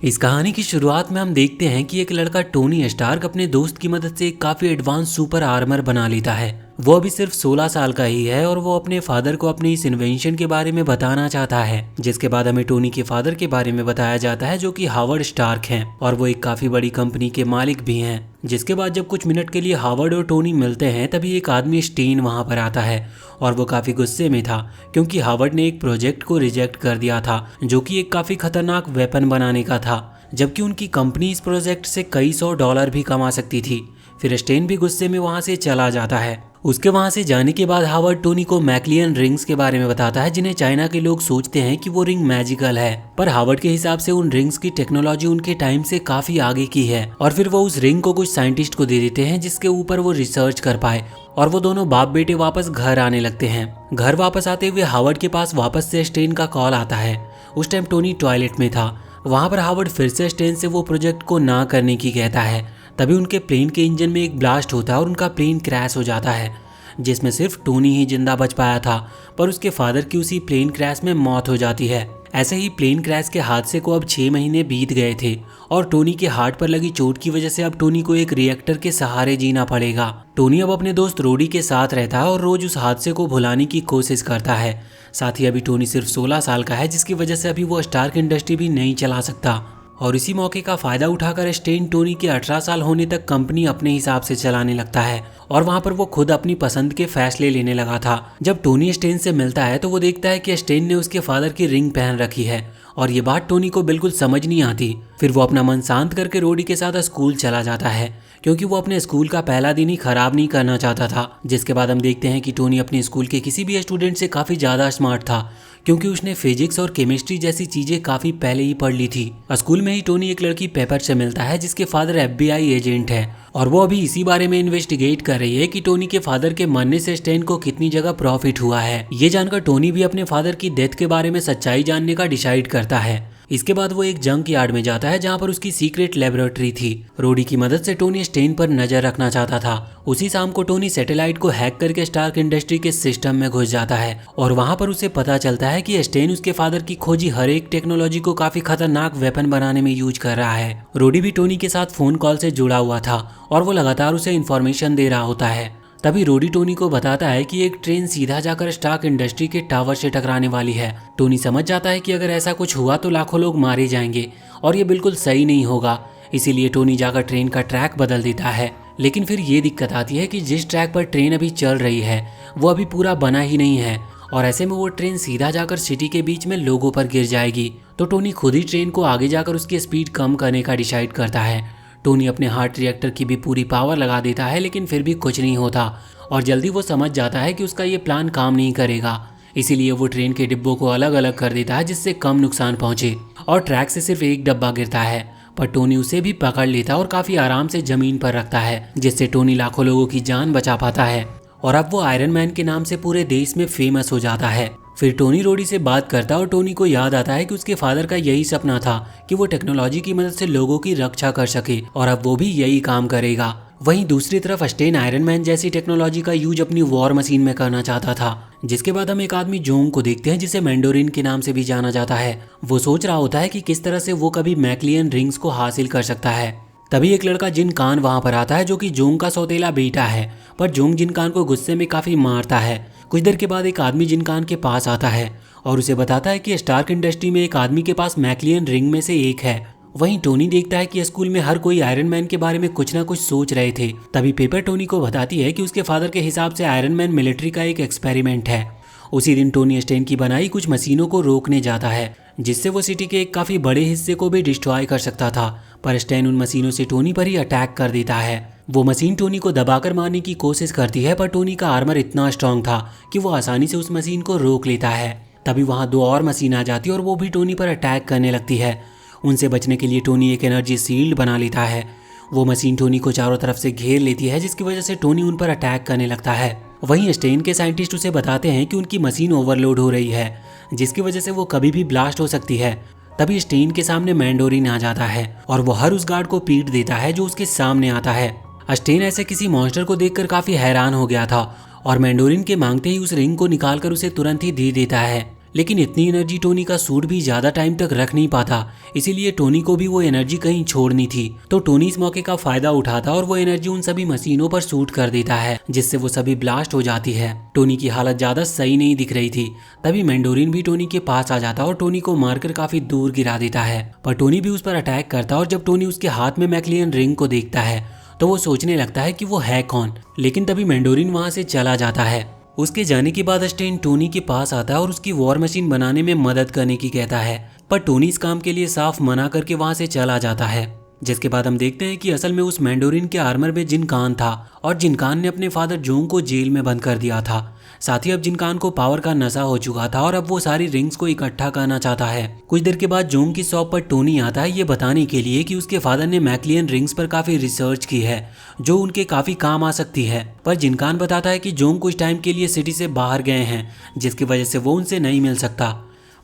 इस कहानी की शुरुआत में हम देखते हैं कि एक लड़का टोनी स्टार्क अपने दोस्त की मदद से एक काफी एडवांस सुपर आर्मर बना लेता है। वो अभी सिर्फ 16 साल का ही है और वो अपने फादर को अपने इस इन्वेंशन के बारे में बताना चाहता है। जिसके बाद हमें टोनी के फादर के बारे में बताया जाता है जो कि हावर्ड स्टार्क हैं और वो एक काफी बड़ी कंपनी के मालिक भी हैं। जिसके बाद जब कुछ मिनट के लिए हावर्ड और टोनी मिलते हैं तभी एक आदमी स्टेन वहां पर आता है और वो काफी गुस्से में था क्योंकि हावर्ड ने एक प्रोजेक्ट को रिजेक्ट कर दिया था जो कि एक काफी खतरनाक वेपन बनाने का था, जबकि उनकी कंपनी इस प्रोजेक्ट से कई $100 भी कमा सकती थी। फिर स्टेन भी गुस्से में वहां से चला जाता है। उसके वहां से जाने के बाद हावर्ड टोनी को मैक्लियन रिंग्स के बारे में बताता है जिन्हें चाइना के लोग सोचते हैं कि वो रिंग मैजिकल है, पर हावर्ड के हिसाब से उन रिंग्स की टेक्नोलॉजी उनके टाइम से काफी आगे की है। और फिर वो उस रिंग को कुछ साइंटिस्ट को दे देते हैं जिसके ऊपर वो रिसर्च कर पाए और वो दोनों बाप बेटे वापस घर आने लगते हैं। घर वापस आते हुए हावर्ड के पास वापस से स्टेन का कॉल आता है। उस टाइम टोनी टॉयलेट में था। वहां पर हावर्ड फिर से स्टेन से वो प्रोजेक्ट को ना करने की कहता है। तभी उनके प्लेन के इंजन में एक ब्लास्ट होता है और उनका प्लेन क्रैश हो जाता है जिसमें सिर्फ टोनी ही जिंदा बच पाया था, पर उसके फादर की उसी प्लेन क्रैश में मौत हो जाती है। ऐसे ही प्लेन क्रैश के हादसे को अब 6 महीने बीत गए थे और टोनी के हार्ट पर लगी चोट की वजह से अब टोनी को एक रिएक्टर के सहारे जीना पड़ेगा। टोनी अब अपने दोस्त रोडी के साथ रहता है और रोज उस हादसे को भुलाने की कोशिश करता है। साथ ही अभी टोनी सिर्फ 16 साल का है जिसकी वजह से अभी वो स्टार्क इंडस्ट्री भी नहीं चला सकता और इसी मौके का फायदा उठाकर स्टेन टोनी के 18 साल होने तक कंपनी अपने हिसाब से चलाने लगता है और वहां पर वो खुद अपनी पसंद के फैसले लेने लगा था। जब टोनी स्टेन से मिलता है तो वो देखता है कि स्टेन ने उसके फादर की रिंग पहन रखी है और ये बात टोनी को बिल्कुल समझ नहीं आती। फिर वो अपना मन शांत करके रोडी के साथ स्कूल चला जाता है क्योंकि वो अपने स्कूल का पहला दिन ही खराब नहीं करना चाहता था। जिसके बाद हम देखते हैं कि टोनी अपने स्कूल के किसी भी स्टूडेंट से काफी ज्यादा स्मार्ट था क्योंकि उसने फिजिक्स और केमिस्ट्री जैसी चीजें काफी पहले ही पढ़ ली थी। स्कूल में ही टोनी एक लड़की पेपर से मिलता है जिसके फादर FBI एजेंट है और वो अभी इसी बारे में इन्वेस्टिगेट कर रही है कि टोनी के फादर के मरने से स्टेन को कितनी जगह प्रॉफिट हुआ है। ये जानकर टोनी भी अपने फादर की डेथ के बारे में सच्चाई जानने का डिसाइड करता है। इसके बाद वो एक जंक यार्ड में जाता है जहाँ पर उसकी सीक्रेट लेबोरेटरी थी। रोडी की मदद से टोनी स्टेन पर नजर रखना चाहता था। उसी शाम को टोनी सैटेलाइट को हैक करके स्टार्क इंडस्ट्री के सिस्टम में घुस जाता है और वहाँ पर उसे पता चलता है कि स्टेन उसके फादर की खोजी हर एक टेक्नोलॉजी को काफी खतरनाक वेपन बनाने में यूज कर रहा है। रोडी भी टोनी के साथ फोन कॉल से जुड़ा हुआ था और वो लगातार उसे इन्फॉर्मेशन दे रहा होता है। तभी रोडी टोनी को बताता है कि एक ट्रेन सीधा जाकर स्टार्क इंडस्ट्री के टावर से टकराने वाली है। टोनी समझ जाता है कि अगर ऐसा कुछ हुआ तो लाखों लोग मारे जाएंगे और ये बिल्कुल सही नहीं होगा। इसीलिए टोनी जाकर ट्रेन का ट्रैक बदल देता है। लेकिन फिर ये दिक्कत आती है कि जिस ट्रैक पर ट्रेन अभी चल रही है वो अभी पूरा बना ही नहीं है और ऐसे में वो ट्रेन सीधा जाकर सिटी के बीच में लोगों पर गिर जाएगी। तो टोनी खुद ही ट्रेन को आगे जाकर उसकी स्पीड कम करने का डिसाइड करता है। टोनी अपने हार्ट रिएक्टर की भी पूरी पावर लगा देता है लेकिन फिर भी कुछ नहीं होता और जल्दी वो समझ जाता है कि उसका ये प्लान काम नहीं करेगा। इसीलिए वो ट्रेन के डिब्बों को अलग अलग कर देता है जिससे कम नुकसान पहुंचे और ट्रैक से सिर्फ एक डब्बा गिरता है, पर टोनी उसे भी पकड़ लेता है और काफी आराम से जमीन पर रखता है जिससे टोनी लाखों लोगों की जान बचा पाता है और अब वो आयरन मैन के नाम से पूरे देश में फेमस हो जाता है। फिर टोनी रोडी से बात करता है और टोनी को याद आता है कि उसके फादर का यही सपना था कि वो टेक्नोलॉजी की मदद से लोगों की रक्षा कर सके और अब वो भी यही काम करेगा। वहीं दूसरी तरफ स्टेन आयरन मैन जैसी टेक्नोलॉजी का यूज अपनी वॉर मशीन में करना चाहता था। जिसके बाद हम एक आदमी जोंग को देखते हैं जिसे मैंडोरिन के नाम से भी जाना जाता है। वो सोच रहा होता है कि किस तरह से वो कभी मैक्लियन रिंग्स को हासिल कर सकता है। तभी एक लड़का जिन कान वहां पर आता है जो कि जोंग का सौतेला बेटा है, पर जोंग जिन कान को गुस्से में काफी मारता है। कुछ देर के बाद एक आदमी जिन कान के पास आता है और उसे बताता है कि स्टार्क इंडस्ट्री में एक आदमी के पास मैक्लियन रिंग में से एक है। वहीं टोनी देखता है कि स्कूल में हर कोई आयरन मैन के बारे में कुछ ना कुछ सोच रहे थे। तभी पेपर टोनी को बताती है कि उसके फादर के हिसाब से आयरन मैन मिलिट्री का एक एक्सपेरिमेंट है। उसी दिन टोनी स्टेन की बनाई कुछ मशीनों को रोकने जाता है जिससे वो सिटी के एक काफी बड़े हिस्से को भी डिस्ट्रॉय कर सकता था, पर स्टेन उन मशीनों से टोनी पर ही अटैक कर देता है। वो मशीन टोनी को दबाकर मारने की कोशिश करती है, पर टोनी का आर्मर इतना स्ट्रांग था कि वो आसानी से उस मशीन को रोक लेता है। तभी वहाँ 2 और मशीन आ जाती है और वो भी टोनी पर अटैक करने लगती है। उनसे बचने के लिए टोनी एक एनर्जी शील्ड बना लेता है। वो मशीन टोनी को चारों तरफ से घेर लेती है जिसकी वजह से टोनी उन पर अटैक करने लगता है। वहीं स्टेन के साइंटिस्ट उसे बताते हैं कि उनकी मशीन ओवरलोड हो रही है जिसकी वजह से वो कभी भी ब्लास्ट हो सकती है। तभी स्टेन के सामने मैंडोरिन आ जाता है और वो हर उस गार्ड को पीट देता है जो उसके सामने आता है। स्टेन ऐसे किसी मॉन्स्टर को देखकर काफी हैरान हो गया था और मैंडोरिन के मांगते ही उस रिंग को निकालकर उसे तुरंत ही दे देता है। लेकिन इतनी एनर्जी टोनी का सूट भी ज्यादा टाइम तक रख नहीं पाता, इसीलिए टोनी को भी वो एनर्जी कहीं छोड़नी थी। तो टोनी इस मौके का फायदा उठाता और वो एनर्जी उन सभी मशीनों पर सूट कर देता है, जिससे वो सभी ब्लास्ट हो जाती है। टोनी की हालत ज्यादा सही नहीं दिख रही थी। तभी मैंडोरिन भी टोनी के पास आ जाता और टोनी को मारकर काफी दूर गिरा देता है, पर टोनी भी उस पर अटैक करता। और जब टोनी उसके हाथ में मैक्लियन रिंग को देखता है तो वो सोचने लगता है कि वो है कौन, लेकिन तभी मैंडोरिन वहां से चला जाता है। उसके जाने के बाद स्टेन टोनी के पास आता है और उसकी वॉर मशीन बनाने में मदद करने की कहता है, पर टोनी इस काम के लिए साफ मना करके वहां से चला जाता है। जिसके बाद हम देखते हैं कि असल में उस मैंडोरिन के आर्मर में जिनकान था और जिनकान ने अपने फादर जोंग को जेल में बंद कर दिया था। साथ ही अब जिनकान को पावर का नशा हो चुका था और अब वो सारी रिंग्स को इकट्ठा करना चाहता है। कुछ देर के बाद जोंग की शॉप पर टोनी आता है ये बताने के लिए कि उसके फादर ने मैक्लियन रिंग्स पर काफी रिसर्च की है जो उनके काफी काम आ सकती है। पर जिनकान बताता है कि जोंग कुछ टाइम के लिए सिटी से बाहर गए हैं, जिसकी वजह से वो उनसे नहीं मिल सकता।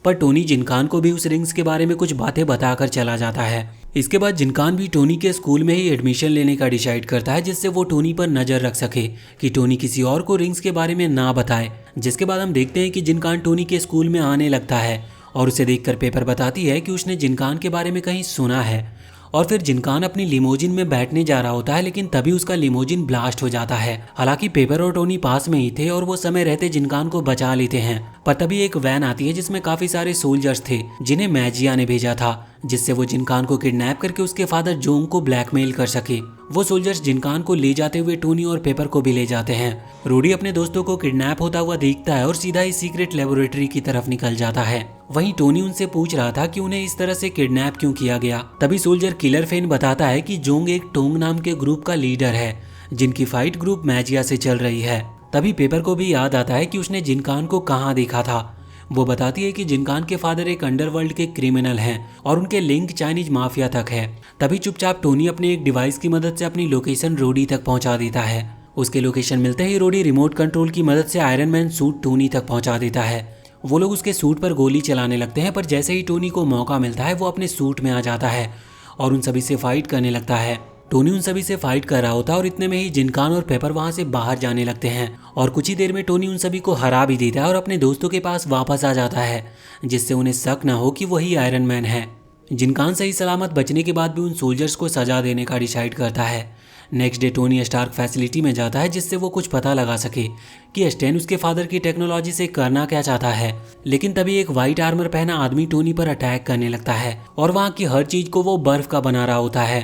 पर टोनी जिनकान को भी उस रिंग्स के बारे में कुछ बातें बताकर चला जाता है। इसके बाद जिनकान भी टोनी के स्कूल में ही एडमिशन लेने का डिसाइड करता है, जिससे वो टोनी पर नजर रख सके कि टोनी किसी और को रिंग्स के बारे में ना बताए। जिसके बाद हम देखते हैं कि जिनकान टोनी के स्कूल में आने लगता है और उसे देखकर पेपर बताती है कि उसने जिनकान के बारे में कहीं सुना है। और फिर जिनकान अपनी लिमोजिन में बैठने जा रहा होता है, लेकिन तभी उसका लिमोजिन ब्लास्ट हो जाता है। हालांकि पेपर और टोनी पास में ही थे और वो समय रहते जिनकान को बचा लेते हैं, पर तभी एक वैन आती है जिसमें काफी सारे सोल्जर्स थे जिन्हें मैजिया ने भेजा था, जिससे वो जिनकान को किडनैप करके उसके फादर जोंग को ब्लैकमेल कर सके। वो सोल्जर्स जिनकान को ले जाते हुए टोनी और पेपर को भी ले जाते हैं। रूडी अपने दोस्तों को किडनैप होता हुआ देखता है और सीधा ही सीक्रेट लेबोरेटरी की तरफ निकल जाता है। वहीं टोनी उनसे पूछ रहा था कि उन्हें इस तरह से किडनैप क्यों किया गया। तभी सोल्जर किलर फेन बताता है कि जोंग एक टोंग नाम के ग्रुप का लीडर है जिनकी फाइट ग्रुप मैजिया से चल रही है। तभी पेपर को भी याद आता है कि उसने जिनकान को कहाँ देखा था। वो बताती है कि जिनकान के फादर एक अंडरवर्ल्ड के क्रिमिनल हैं और उनके लिंक चाइनीज माफिया तक है। तभी चुपचाप टोनी अपने एक डिवाइस की मदद से अपनी लोकेशन रोडी तक पहुंचा देता है। उसके लोकेशन मिलते ही रोडी रिमोट कंट्रोल की मदद से आयरन मैन सूट टोनी तक पहुंचा देता है। वो लोग उसके सूट पर गोली चलाने लगते हैं, पर जैसे ही टोनी को मौका मिलता है वो अपने सूट में आ जाता है और उन सभी से फाइट करने लगता है। टोनी उन सभी से फाइट कर रहा होता है और इतने में ही जिनकान और पेपर वहां से बाहर जाने लगते हैं और कुछ ही देर में टोनी उन सभी को हरा भी देता है और अपने दोस्तों के पास वापस आ जाता है, जिससे उन्हें शक न हो कि वही आयरन मैन है। जिनकान सही सलामत बचने के बाद भी उन सोल्जर्स को सजा देने का डिसाइड करता है। Next day Tony Stark facility में जाता है जिससे वो कुछ पता लगा सके कि स्टेन उसके फादर की टेक्नोलॉजी से करना क्या चाहता है। लेकिन तभी एक व्हाइट आर्मर पहना आदमी टोनी पर अटैक करने लगता है और वहाँ की हर चीज को वो बर्फ का बना रहा होता है।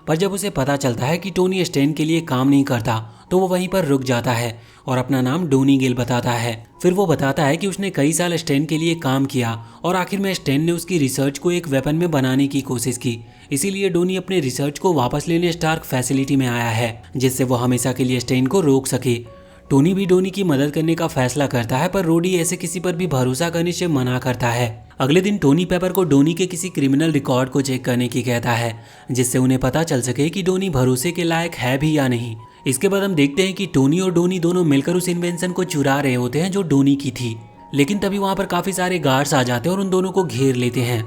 पर जब उसे पता चलता है कि टोनी स्टेन के लिए काम नहीं करता तो वो वहीं पर रुक जाता है और अपना नाम डोनी गिल बताता है। फिर वो बताता है कि उसने कई साल स्टेन के लिए काम किया और आखिर में स्टेन ने उसकी रिसर्च को एक वेपन में बनाने की कोशिश की, इसीलिए डोनी अपने रिसर्च को वापस लेने स्टार्क फैसिलिटी में आया है, जिससे वो हमेशा के लिए स्टेन को रोक सके। टोनी भी डोनी की मदद करने का फैसला करता है, पर रोडी ऐसे किसी पर भी भरोसा करने से मना करता है। अगले दिन टोनी पेपर को डोनी के किसी क्रिमिनल रिकॉर्ड को चेक करने की कहता है, जिससे उन्हें पता चल सके कि डोनी भरोसे के लायक है भी या नहीं। इसके बाद हम देखते हैं कि टोनी और डोनी दोनों मिलकर उस इन्वेंशन को चुरा रहे होते हैं जो डोनी की थी, लेकिन तभी वहां पर काफी सारे गार्ड्स आ जाते हैं और उन दोनों को घेर लेते हैं।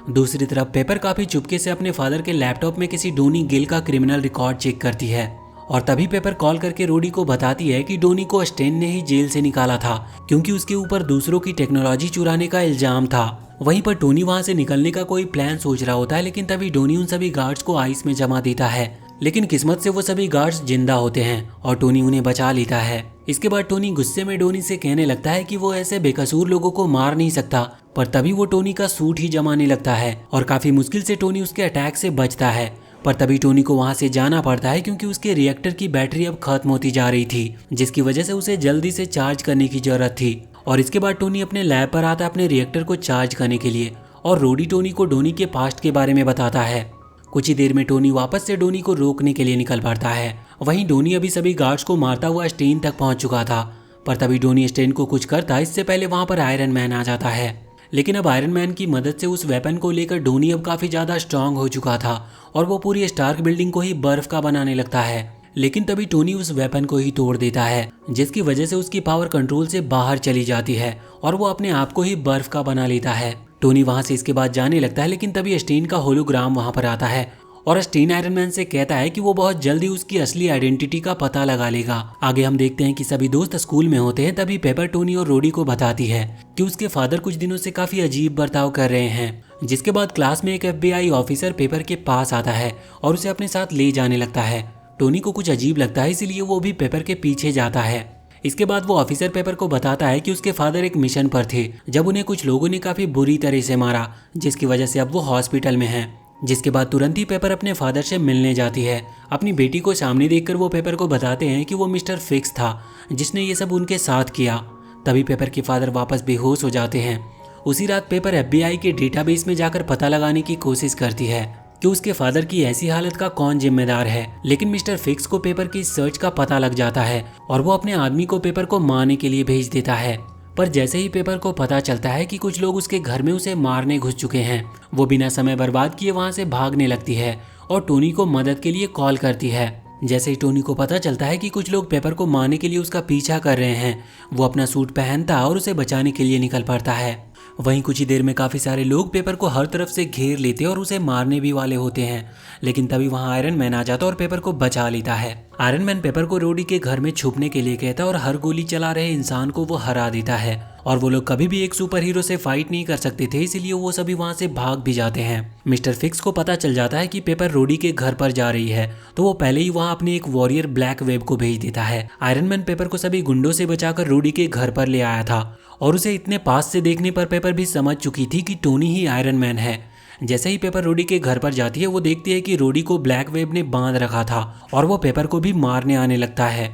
दूसरी तरफ पेपर काफी चुपके से अपने फादर के लैपटॉप में किसी डोनी गिल का क्रिमिनल रिकॉर्ड चेक करती है और तभी पेपर कॉल करके रोडी को बताती है कि डोनी को स्टेन ने ही जेल से निकाला था क्योंकि उसके ऊपर दूसरों की टेक्नोलॉजी चुराने का इल्जाम था। वहीं पर टोनी वहां से निकलने का कोई प्लान सोच रहा होता है, लेकिन तभी डोनी उन सभी गार्ड्स को आइस में जमा देता है। लेकिन किस्मत से वो सभी गार्ड्स जिंदा होते हैं और टोनी उन्हें बचा लेता है। इसके बाद टोनी गुस्से में डोनी से कहने लगता है कि वो ऐसे बेकसूर लोगों को मार नहीं सकता, पर तभी वो टोनी का सूट ही जमाने लगता है और काफी मुश्किल से टोनी उसके अटैक से बचता है। पर तभी टोनी को वहां से जाना पड़ता है क्योंकि उसके रिएक्टर की बैटरी अब खत्म होती जा रही थी, जिसकी वजह से उसे जल्दी से चार्ज करने की जरूरत थी। और इसके बाद टोनी अपने लैब पर आता है अपने रिएक्टर को चार्ज करने के लिए और रोडी टोनी को डोनी के पास्ट के बारे में बताता है। कुछ ही देर में टोनी वापस से डोनी को रोकने के लिए निकल पड़ता है। वहीं डोनी अभी सभी गार्ड्स को मारता हुआ स्टेन तक पहुंच चुका था, पर तभी डोनी स्टेन को कुछ करता इससे पहले वहां पर आयरन मैन आ जाता है। लेकिन अब आयरन मैन की मदद से उस वेपन को लेकर डोनी अब काफी ज्यादा स्ट्रांग हो चुका था और वो पूरी स्टार्क बिल्डिंग को ही बर्फ का बनाने लगता है। लेकिन तभी टोनी उस वेपन को ही तोड़ देता है, जिसकी वजह से उसकी पावर कंट्रोल से बाहर चली जाती है और वो अपने आप को ही बर्फ का बना लेता है। टोनी वहां से इसके बाद जाने लगता है, लेकिन तभी स्टेन का होलोग्राम वहां पर आता है और स्टीन आयरन मैन से कहता है कि वो बहुत जल्दी उसकी असली आइडेंटिटी का पता लगा लेगा। आगे हम देखते हैं कि सभी दोस्त स्कूल में होते हैं, तभी पेपर टोनी और रोडी को बताती है कि उसके फादर कुछ दिनों से काफी अजीब बर्ताव कर रहे हैं। जिसके बाद क्लास में एक FBI ऑफिसर पेपर के पास आता है और उसे अपने साथ ले जाने लगता है। टोनी को कुछ अजीब लगता है, इसीलिए वो भी पेपर के पीछे जाता है। इसके बाद वो ऑफिसर पेपर को बताता है कि उसके फादर एक मिशन पर थे जब उन्हें कुछ लोगों ने काफी बुरी तरह से मारा, जिसकी वजह से अब वो हॉस्पिटल में हैं। जिसके बाद तुरंत ही पेपर अपने फादर से मिलने जाती है। अपनी बेटी को सामने देखकर वो पेपर को बताते हैं कि वो मिस्टर फिक्स था जिसने ये सब उनके साथ किया। तभी पेपर के फादर वापस बेहोश हो जाते हैं। उसी रात पेपर FBI के डेटाबेस में जाकर पता लगाने की कोशिश करती है कि उसके फादर की ऐसी हालत का कौन जिम्मेदार है, लेकिन मिस्टर फिक्स को पेपर की सर्च का पता लग जाता है और वो अपने आदमी को पेपर को मारने के लिए भेज देता है। पर जैसे ही पेपर को पता चलता है कि कुछ लोग उसके घर में उसे मारने घुस चुके हैं, वो बिना समय बर्बाद किए वहां से भागने लगती है और टोनी को मदद के लिए कॉल करती है। जैसे ही टोनी को पता चलता है कि कुछ लोग पेपर को मारने के लिए उसका पीछा कर रहे हैं, वो अपना सूट पहनता और उसे बचाने के लिए निकल पड़ता है। वहीं कुछ ही देर में काफी सारे लोग पेपर को हर तरफ से घेर लेते और उसे मारने भी वाले होते हैं, लेकिन तभी वहां आयरन मैन आ जाता और पेपर को बचा लेता है। आयरन मैन पेपर को रोडी के घर में छुपने के लिए कहता और हर गोली चला रहे इंसान को वो हरा देता है और वो लोग कभी भी एक सुपर हीरो से फाइट नहीं कर सकते थे, इसीलिए वो सभी वहां से भाग भी जाते हैं। मिस्टर फिक्स को पता चल जाता है कि पेपर रोडी के घर पर जा रही है, तो वो पहले ही वहां अपने एक वॉरियर ब्लैक वेब को भेज देता है। आयरन मैन पेपर को सभी गुंडों से बचाकर रोडी के घर पर ले आया था और उसे इतने पास से देखने पर पेपर भी समझ चुकी थी कि टोनी ही आयरन मैन है। जैसे ही पेपर रोडी के घर पर जाती है, वो देखती है कि रोडी को ब्लैक वेब ने बांध रखा था और वो पेपर को भी मारने आने लगता है।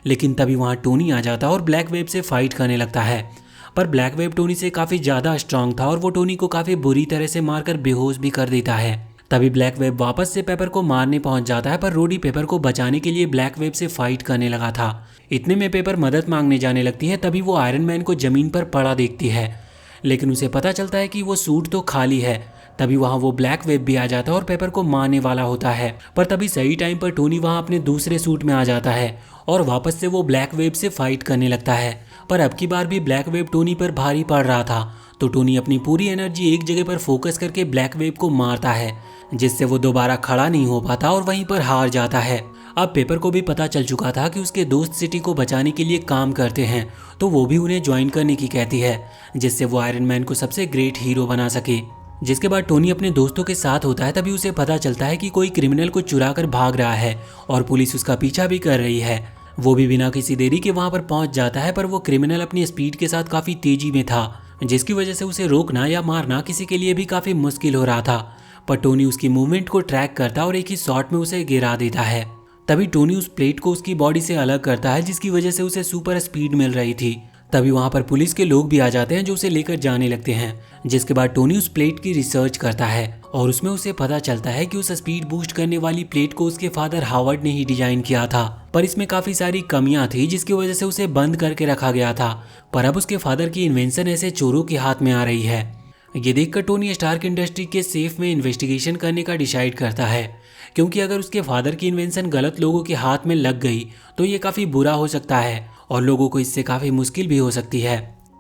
लेकिन तभी वहां टोनी आ जाता और ब्लैक वेब से फाइट करने लगता है। पर ब्लैक वेब टोनी से काफी ज्यादा स्ट्रांग था और वो टोनी को काफी बुरी तरह से मारकर बेहोश भी कर देता है। तभी ब्लैक वेब वापस से पेपर को मारने पहुंच जाता है, पर रोडी पेपर को बचाने के लिए ब्लैक वेब से फाइट करने लगा था। इतने में पेपर मदद मांगने जाने लगती है, तभी वो आयरन मैन को जमीन पर पड़ा देखती है, लेकिन उसे पता चलता है कि वो सूट तो खाली है। तभी वहां वो ब्लैक वेब भी आ जाता है और पेपर को मारने वाला होता है, पर तभी सही टाइम पर टोनी वहां अपने दूसरे सूट में आ जाता है और वापस से वो ब्लैक वेब से फाइट करने लगता है। पर अब की बार भी ब्लैक वेब टोनी पर भारी पड़ रहा था, तो टोनी अपनी पूरी एनर्जी एक जगह पर फोकस करके ब्लैक वेब को मारता है, जिससे वो दोबारा खड़ा नहीं हो पाता और वहीं पर हार जाता है। अब पेपर को भी पता चल चुका था कि उसके दोस्त सिटी को बचाने के लिए काम करते हैं, तो वो भी उन्हें ज्वाइन करने की कहती है, जिससे वो आयरन मैन को सबसे ग्रेट हीरो बना सके। जिसके बाद टोनी अपने दोस्तों के साथ होता है, तभी उसे पता चलता है कि कोई क्रिमिनल को चुरा कर भाग रहा है और पुलिस उसका पीछा भी कर रही है। वो भी बिना किसी देरी के वहां पर पहुंच जाता है, पर वो क्रिमिनल अपनी स्पीड के साथ काफी तेजी में था, जिसकी वजह से उसे रोकना या मारना किसी के लिए भी काफी मुश्किल हो रहा था। पर टोनी उसकी मूवमेंट को ट्रैक करता और एक ही शॉट में उसे गिरा देता है। तभी टोनी उस प्लेट को उसकी बॉडी से अलग करता है, जिसकी वजह से उसे सुपर स्पीड मिल रही थी। तभी वहां पर पुलिस के लोग भी आ जाते हैं जो उसे लेकर जाने लगते हैं। जिसके बाद टोनी उस प्लेट की रिसर्च करता है और उसमें उसे पता चलता है कि उस स्पीड बूस्ट करने वाली प्लेट को उसके फादर हावर्ड ने ही डिजाइन किया था, पर इसमें काफी सारी कमियां थी, जिसकी वजह से उसे बंद करके रखा गया था। पर अब उसके फादर की इन्वेंशन ऐसे चोरों के हाथ में आ रही है। ये देखकर टोनी स्टार्क इंडस्ट्री के सेफ में इन्वेस्टिगेशन करने का डिसाइड करता है, क्योंकि अगर उसके फादर की इन्वेंशन गलत लोगों के हाथ में लग गई तो ये काफ़ी बुरा हो सकता है और लोगों को इससे काफ़ी मुश्किल भी हो सकती है।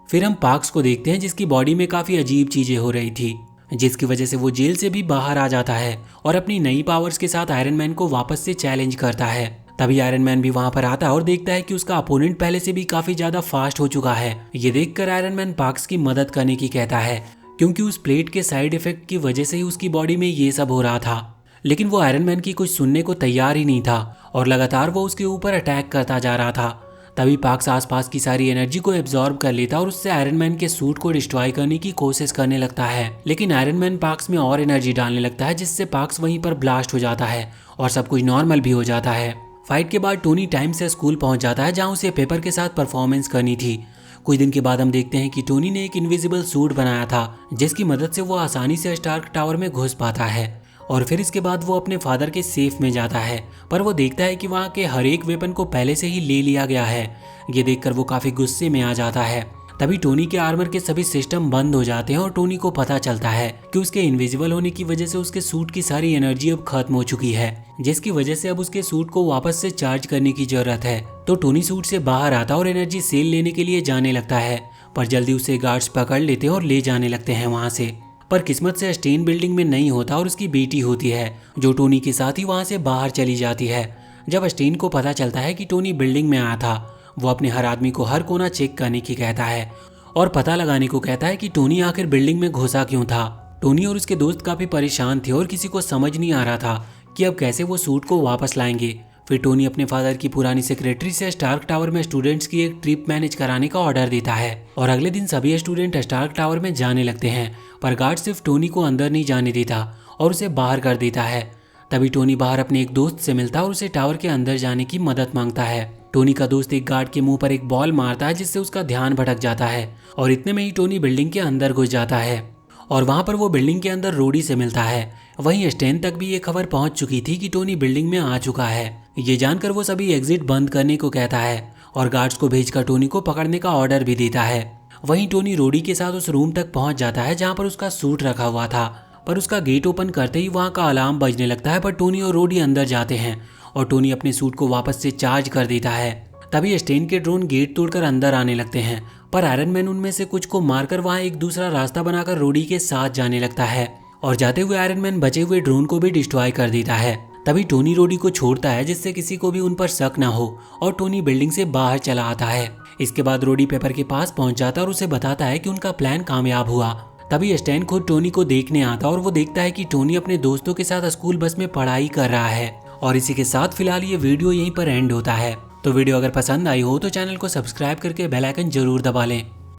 फिर हम पार्क्स को देखते हैं, जिसकी बॉडी में काफ़ी अजीब चीज़ें हो रही थी, जिसकी वजह से वो जेल से भी बाहर आ जाता है और अपनी नई पावर्स के साथ आयरन मैन को वापस से चैलेंज करता है। तभी आयरन मैन भी वहां पर आता है और देखता है कि उसका अपोनेंट पहले से भी काफ़ी ज़्यादा फास्ट हो चुका है। ये देखकर आयरन मैन पार्क्स की मदद करने की कहता है, क्योंकि उस प्लेट के साइड इफेक्ट की वजह से ही उसकी बॉडी में ये सब हो रहा था। लेकिन वो आयरन मैन की कुछ सुनने को तैयार ही नहीं था और लगातार वो उसके ऊपर अटैक करता जा रहा था। तभी पार्क्स आसपास की सारी एनर्जी को एब्जॉर्ब कर लेता और उससे आयरन मैन के सूट को डिस्ट्रॉय करने की कोशिश करने लगता है। लेकिन आयरन मैन पार्क्स में और एनर्जी डालने लगता है, जिससे पार्क्स वहीं पर ब्लास्ट हो जाता है और सब कुछ नॉर्मल भी हो जाता है। फाइट के बाद टोनी टाइम से स्कूल पहुंच जाता है, जहां उसे पेपर के साथ परफॉर्मेंस करनी थी। कुछ दिन के बाद हम देखते हैं कि टोनी ने एक इनविजिबल सूट बनाया था, जिसकी मदद से वो आसानी से स्टार्क टावर में घुस पाता है। और फिर इसके बाद वो अपने फादर के सेफ में जाता है, पर वो देखता है कि वहाँ के हर एक वेपन को पहले से ही ले लिया गया है। ये देखकर वो काफ़ी गुस्से में आ जाता है। तभी टोनी के आर्मर के सभी सिस्टम बंद हो जाते हैं और टोनी को पता चलता है कि उसके इनविजिबल होने की वजह से उसके सूट की सारी एनर्जी अब खत्म हो चुकी है, जिसकी वजह से अब उसके सूट को वापस से चार्ज करने की जरूरत है। तो टोनी सूट से बाहर आता और एनर्जी सेल लेने के लिए जाने लगता है, पर जल्दी उसे गार्ड्स पकड़ लेते हैं और ले जाने लगते हैं वहाँ से। पर किस्मत से स्टेन बिल्डिंग में नहीं होता और उसकी बेटी होती है जो टोनी के साथ ही वहाँ से बाहर चली जाती है। जब स्टेन को पता चलता है कि टोनी बिल्डिंग में आया था, वो अपने हर आदमी को हर कोना चेक करने की कहता है और पता लगाने को कहता है कि टोनी आखिर बिल्डिंग में घुसा क्यों था। टोनी और उसके दोस्त काफी परेशान थे और किसी को समझ नहीं आ रहा था कि अब कैसे वो सूट को वापस लाएंगे। फिर टोनी अपने फादर की पुरानी सेक्रेटरी से स्टार्क टावर में स्टूडेंट्स की एक ट्रिप मैनेज कराने का ऑर्डर देता है और अगले दिन सभी स्टूडेंट स्टार्क टावर में जाने लगते हैं, पर गार्ड सिर्फ टोनी को अंदर नहीं जाने देता और उसे बाहर कर देता है। तभी टोनी बाहर अपने एक दोस्त से मिलता और उसे टावर के अंदर जाने की मदद मांगता है। टोनी का दोस्त एक गार्ड के मुंह पर एक बॉल मारता है जिससे उसका ध्यान भटक जाता है और इतने में ही टोनी बिल्डिंग के अंदर घुस जाता है और वहां पर वो बिल्डिंग के अंदर रोडी से मिलता है। वहीं स्टेन तक भी ये खबर पहुंच चुकी थी कि टोनी बिल्डिंग में आ चुका है। ये जानकर वो सभी एग्जिट बंद करने को कहता है और गार्ड्स को भेजकर टोनी को पकड़ने का ऑर्डर भी देता है। वहीं टोनी रोडी के साथ उस रूम तक पहुंच जाता है जहां पर उसका सूट रखा हुआ था, पर उसका गेट ओपन करते ही वहां का अलार्म बजने लगता है। पर टोनी और रोडी अंदर जाते हैं और टोनी अपने सूट को वापस से चार्ज कर देता है। तभी स्टेन के ड्रोन गेट तोड़कर अंदर आने लगते हैं, पर आयरन मैन उनमें से कुछ को मारकर वहां एक दूसरा रास्ता बनाकर रोडी के साथ जाने लगता है और जाते हुए आयरन मैन बचे हुए ड्रोन को भी डिस्ट्रॉय कर देता है। तभी टोनी रोडी को छोड़ता है जिससे किसी को भी उन पर शक न हो और टोनी बिल्डिंग से बाहर चला आता है। इसके बाद रोडी पेपर के पास पहुंच जाता है और उसे बताता है कि उनका प्लान कामयाब हुआ। तभी स्टैन खुद टोनी को देखने आता और वो देखता है कि टोनी अपने दोस्तों के साथ स्कूल बस में पढ़ाई कर रहा है। और इसी के साथ फिलहाल ये वीडियो यहीं पर एंड होता है। तो वीडियो अगर पसंद आई हो तो चैनल को सब्सक्राइब करके बेल आइकन जरूर दबा लें।